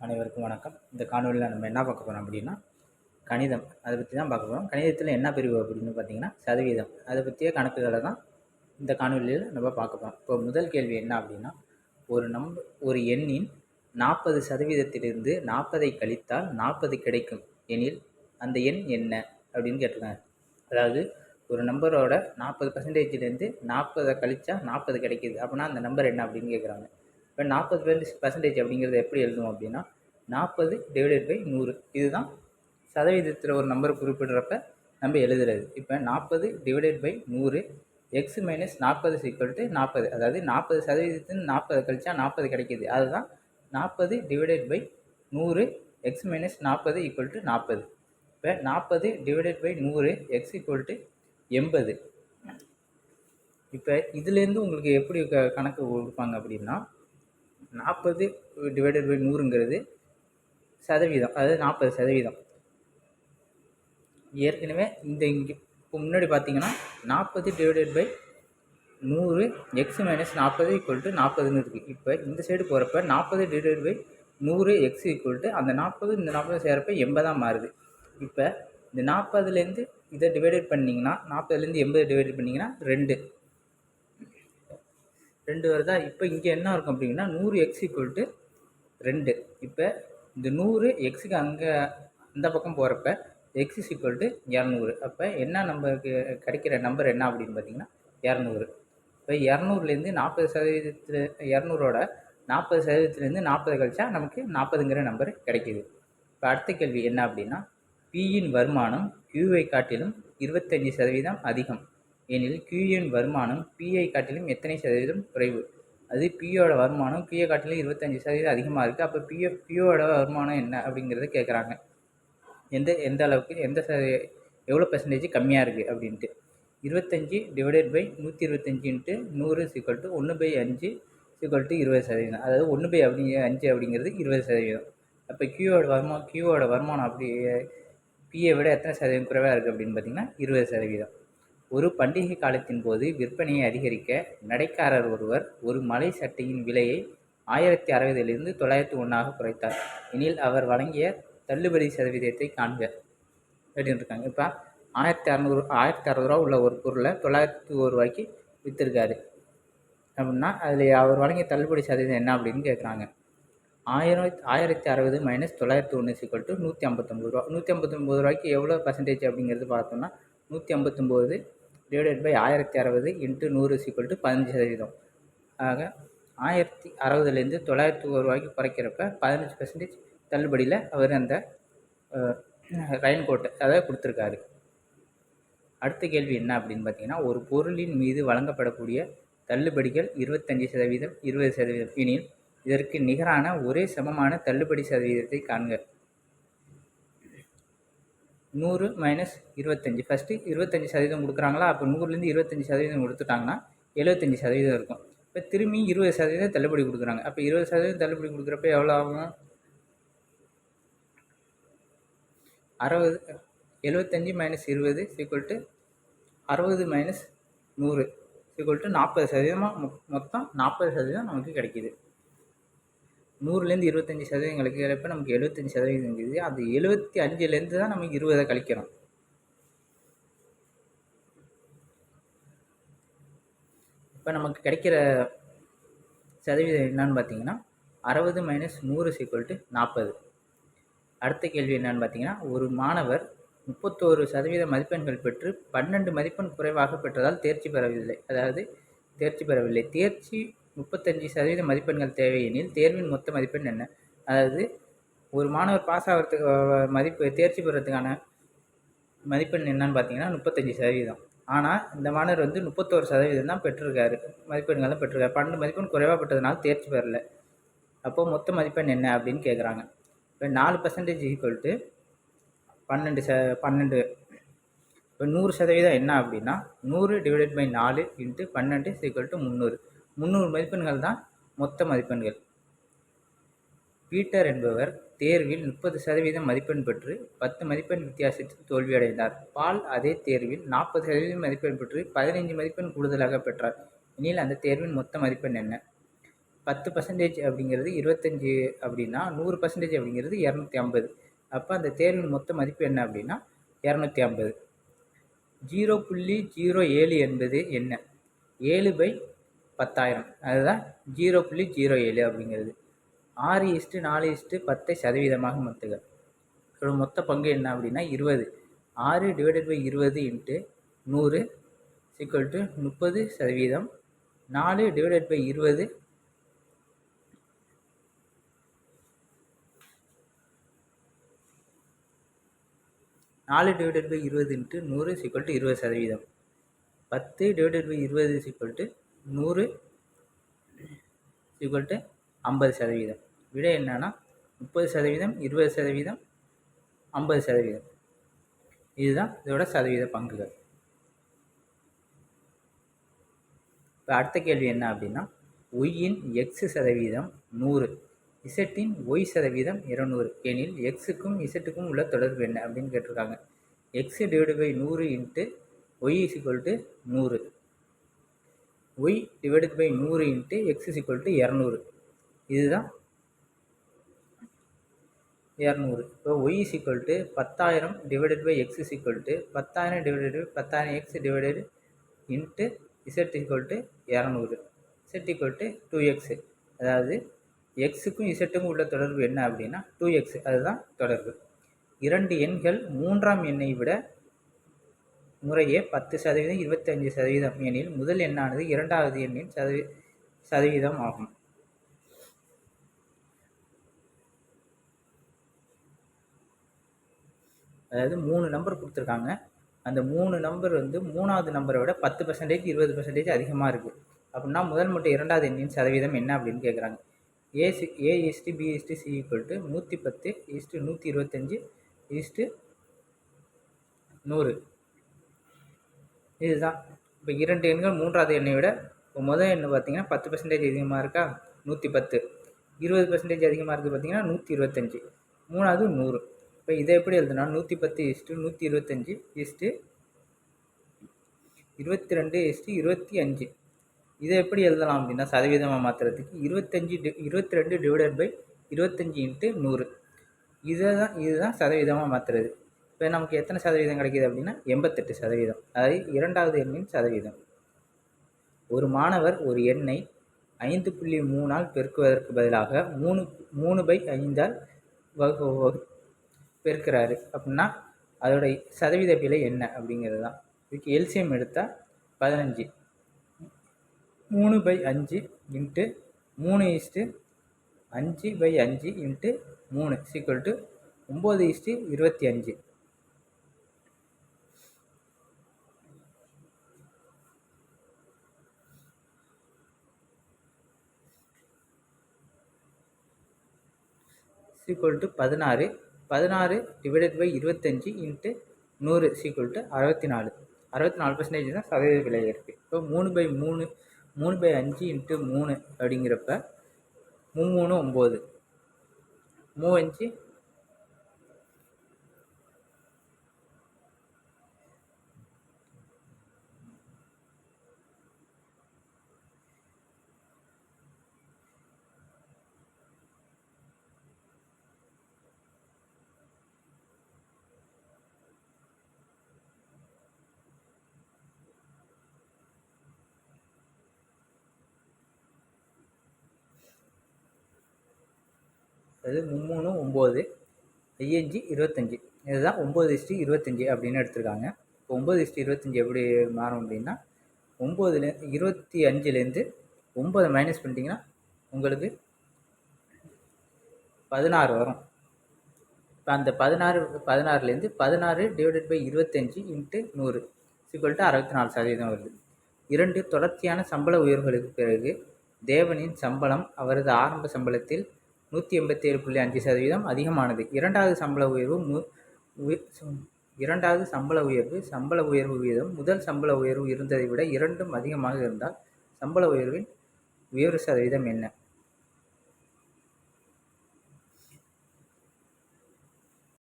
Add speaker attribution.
Speaker 1: அனைவருக்கும் வணக்கம். இந்த காணொலியில் நம்ம என்ன பார்க்க போகிறோம் அப்படின்னா, கணிதம் அதை பற்றி தான் பார்க்க போகிறோம். கணிதத்தில் என்ன பிரிவு அப்படின்னு பார்த்தீங்கன்னா சதவீதம். அதை பற்றிய கணக்குகளை தான் இந்த காணொலியில் நம்ம பார்க்க போகிறோம். இப்போ முதல் கேள்வி என்ன அப்படின்னா, ஒரு எண்ணின் 40% 40 கழித்தால் 40 கிடைக்கும் எனில் அந்த எண் என்ன அப்படின்னு கேட்டிருக்காங்க. அதாவது ஒரு நம்பரோட 40%லேருந்து 40 கழிச்சா 40 கிடைக்கிது அப்படின்னா அந்த நம்பர் என்ன அப்படின்னு கேட்குறாங்க. இப்போ 40% அப்படிங்கிறத எப்படி எழுதுவோம் அப்படின்னா 40/100 இதுதான் சதவீதத்தில் ஒரு நம்பர் குறிப்பிடுறப்ப நம்ம எழுதுறது. இப்போ 40/100 x - 40 = 40. அதாவது 40% 40 கழிச்சா 40 கிடைக்கிது. அதுதான் 40/100 x - 40 = 40. இப்போ 40/100 x = 80. இப்போ இதுலேருந்து உங்களுக்கு எப்படி கணக்கு கொடுப்பாங்க அப்படின்னா 40/100ங்கிறது சதவீதம், அதாவது 40%. ஏற்கனவே இங்கே இப்போ முன்னாடி பார்த்தீங்கன்னா 40/100 x - 40 = 40ன்னு இருக்குது. இப்போ இந்த சைடு போகிறப்ப 40/100 x = அந்த 40 இந்த 40 சேர்றப்ப 80 மாறுது. இப்போ இந்த 40லேருந்து இதை டிவைடட் பண்ணிங்கன்னா 40லேருந்து 80 டிவைடட் பண்ணிங்கன்னா 2 வருதா. இப்போ இங்கே என்ன இருக்கும் அப்படின்னா 100x = 2. இப்போ இந்த 100 எக்ஸுக்கு அங்கே இந்த பக்கம் போகிறப்ப x = 200. அப்போ என்ன நம்பருக்கு கிடைக்கிற நம்பர் என்ன அப்படின்னு பார்த்தீங்கன்னா 200. இப்போ 200லேருந்து 40%, 200ஓட 40%லேருந்து 40 கழிச்சா நமக்கு 40ங்கிற நம்பர் கிடைக்கிது. இப்போ அடுத்த கேள்வி என்ன அப்படின்னா, பியின் வருமானம் கியூவை காட்டிலும் 25% அதிகம் எனில் கியூயின் வருமானம் பிஐ காட்டிலும் எத்தனை சதவீதம் குறைவு? அது பியோட வருமானம் கியூயை காட்டிலும் 25% அதிகமாக இருக்குது. அப்போ பியோட வருமானம் என்ன அப்படிங்கிறத கேட்குறாங்க. எந்த அளவுக்கு எவ்வளோ % கம்மியாக இருக்குது அப்படின்ட்டு. 25/125 × 100 = 1/5 = 20%. அதாவது 1/5 அப்படிங்கிறது 20%. அப்போ கியூவோட வருமானம் அப்படி பியை விட எத்தனை சதவீதம் குறைவாக இருக்குது அப்படின்னு பார்த்தீங்கன்னா 20%. ஒரு பண்டிகை காலத்தின் போது விற்பனையை அதிகரிக்க நடைக்காரர் ஒருவர் ஒரு மலை சட்டையின் விலையை 1060லிருந்து 901ஆக குறைத்தார் எனில் அவர் வழங்கிய தள்ளுபடி சதவீதத்தை காண்க அப்படின்னு இருக்காங்க. இப்போ 1660 ரூபா உள்ள ஒரு பொருளை 901 ரூபாய்க்கு விற்றுருக்காரு அப்படின்னா அதில் அவர் வழங்கிய தள்ளுபடி சதவீதம் என்ன அப்படின்னு கேட்குறாங்க. 1060 - 901 = 159 ரூபா. 159 ரூபாய்க்கு எவ்வளோ % அப்படிங்கிறது பார்த்தோம்னா 159 / 1060 × 100 = 15%. ஆக 1060லேருந்து 901 ரூபாய்க்கு குறைக்கிறப்ப 15% தள்ளுபடியில் அவர் அந்த ரெயின் கோட்டை அதாவது கொடுத்துருக்காரு. அடுத்த கேள்வி என்ன அப்படின்னு பார்த்தீங்கன்னா, ஒரு பொருளின் மீது வழங்கப்படக்கூடிய தள்ளுபடிகள் 25%, 20% எனில் இதற்கு நிகரான ஒரே சமமான தள்ளுபடி சதவீதத்தை காண்க. 100 - 25. ஃபஸ்ட்டு 25% கொடுக்குறாங்களா, அப்போ 100லேருந்து 25% கொடுத்துட்டாங்கன்னா 75% இருக்கும். இப்போ திரும்பி 20% தள்ளுபடி கொடுக்குறாங்க. அப்போ 20% தள்ளுபடி கொடுக்குறப்ப எவ்வளோ ஆகும்? 75 - 20 = 60 - 100 = 40%. மொத்தம் 40% நமக்கு கிடைக்கிது. 100லேருந்து 25% கழிக்கிறப்ப நமக்கு 75% இருக்குது. அது 75லேருந்து தான் நமக்கு 20 கழிக்கணும். இப்போ நமக்கு கிடைக்கிற சதவீதம் என்னன்னு பார்த்தீங்கன்னா 60 - 100 = 40. அடுத்த கேள்வி என்னன்னு பார்த்தீங்கன்னா, ஒரு மாணவர் 31% மதிப்பெண்கள் பெற்று 12 மதிப்பெண் குறைவாக பெற்றதால் தேர்ச்சி பெறவில்லை. தேர்ச்சி 35% மதிப்பெண்கள் தேவை எனில் தேர்வின் மொத்த மதிப்பெண் என்ன? அதாவது ஒரு மாணவர் பாஸ் ஆகிறதுக்கு தேர்ச்சி பெறத்துக்கான மதிப்பெண் என்னன்னு பார்த்தீங்கன்னா 35%. ஆனால் இந்த மாணவர் 31% தான் பெற்றிருக்காரு, மதிப்பெண்கள் தான் பெற்றிருக்காரு. 12 மதிப்பெண் குறைவாக பெற்றதுனால தேர்ச்சி பெறலை. அப்போது மொத்த மதிப்பெண் என்ன அப்படின்னு கேட்குறாங்க. இப்போ 4% = 12. இப்போ 100% என்ன அப்படின்னா 100 / 4 × 12 = 300. 300 மதிப்பெண்கள் தான் மொத்த மதிப்பெண்கள். பீட்டர் என்பவர் தேர்வில் 30% மதிப்பெண் பெற்று 10 மதிப்பெண் வித்தியாசத்தில் தோல்வியடைந்தார். பால் அதே தேர்வில் 40% மதிப்பெண் பெற்று 15 மதிப்பெண் கூடுதலாக பெற்றார் எனில் அந்த தேர்வின் மொத்த மதிப்பெண் என்ன? 10% அப்படிங்கிறது 25 அப்படின்னா 100% அப்படிங்கிறது 250. அப்போ அந்த தேர்வின் மொத்த மதிப்பு என்ன அப்படின்னா 250. 0.07 என்பது என்ன? 7/10,000, அதுதான் 0.07 அப்படிங்கிறது. 6:4:10 சதவீதமாக மாற்றுக. இதோட மொத்த பங்கு என்ன அப்படின்னா 20. 6/20 × 100 30%. 4/20 4/20 × 100 20%. 10/20 100 50%. விடை என்னன்னா 30%, 20%, 50%. இதுதான் இதோட சதவீத பங்குகள். இப்போ அடுத்த கேள்வி என்ன அப்படின்னா, ஒய்யின் எக்ஸ் சதவீதம் 100, இசட்டின் ஒய் சதவீதம் 200 எனில் எக்ஸுக்கும் இசட்டுக்கும் உள்ள தொடர்பு என்ன அப்படின்னு கேட்டிருக்காங்க. x/100 × y = 100, y/100 × x = 200. இதுதான் 200. இப்போ y = 10,000 / x = 10,000 / 10,000x × z = 200, z = 2x. அதாவது எக்ஸுக்கும் இசட்டுக்கும் உள்ள தொடர்பு என்ன அப்படின்னா 2x. அதுதான் தொடர்பு. இரண்டு எண்கள் மூன்றாம் எண்ணை விட முறையே 10%, 25% எனில் முதல் எண்ணானது இரண்டாவது எண்ணின் சதவீதம் ஆகும். அதாவது 3 நம்பர் கொடுத்துருக்காங்க. அந்த 3 நம்பர் வந்து மூணாவது நம்பரை விட 10%, 20% அதிகமாக இருக்குது அப்படின்னா முதல் மற்றும் இரண்டாவது எண்ணின் சதவீதம் என்ன அப்படின்னு கேட்குறாங்க. A/B/C = 110 125 100. இதுதான். இப்போ இரண்டு எண்கள் மூன்றாவது எண்ணை விட இப்போ முதல் எண்ணு பார்த்தீங்கன்னா 10% அதிகமாக இருக்கா, 110. 20% அதிகமாக இருக்குது பார்த்தீங்கன்னா 125. மூணாவது 100. இப்போ இதை எப்படி எழுதுனா 110 125 22 இதை எப்படி எழுதலாம் அப்படின்னா சதவீதமாக மாற்றுறதுக்கு 22 25 × 100. இதுதான் சதவீதமாக மாற்றுறது. இப்போ நமக்கு எத்தனை சதவீதம் கிடைக்கிது அப்படின்னா 88%. அதாவது இரண்டாவது எண்ணின் சதவீதம். ஒரு மாணவர் ஒரு எண்ணை 5.3 பெருக்குவதற்கு பதிலாக 3/5 பெருக்கிறாரு அப்படின்னா அதோட சதவீத பிழை என்ன அப்படிங்கிறது தான். இதுக்கு எல்சிஎம் எடுத்தால் 15. 3/5 × 3 5/5 × 3 = 9/25. = 16. 16 / 25 × 100 = 64. 64% தான் சதவீத பிழை இருக்குது. இப்போ 3/5 × 3 அப்படிங்கிறப்ப 3 9 3 அது 3 9 5 25. இதுதான் 9:25 அப்படின்னு எடுத்திருக்காங்க. இப்போ 9:25 எப்படி மாறும் அப்படின்னா 25லேருந்து 9 மைனஸ் பண்ணிட்டீங்கன்னா உங்களுக்கு 16 வரும். இப்போ அந்த 16லேருந்து 16 / 25 × 100 = 64% வருது. 2 தொடர்ச்சியான சம்பள உயர்வுகளுக்கு பிறகு தேவனின் சம்பளம் அவரது ஆரம்ப சம்பளத்தில் 187.5% அதிகமானது. இரண்டாவது சம்பள உயர்வு வீதம் முதல் சம்பள உயர்வு இருந்ததை விட இரண்டும் அதிகமாக இருந்தால் சம்பள உயர்வின் உயர்வு சதவீதம் என்ன?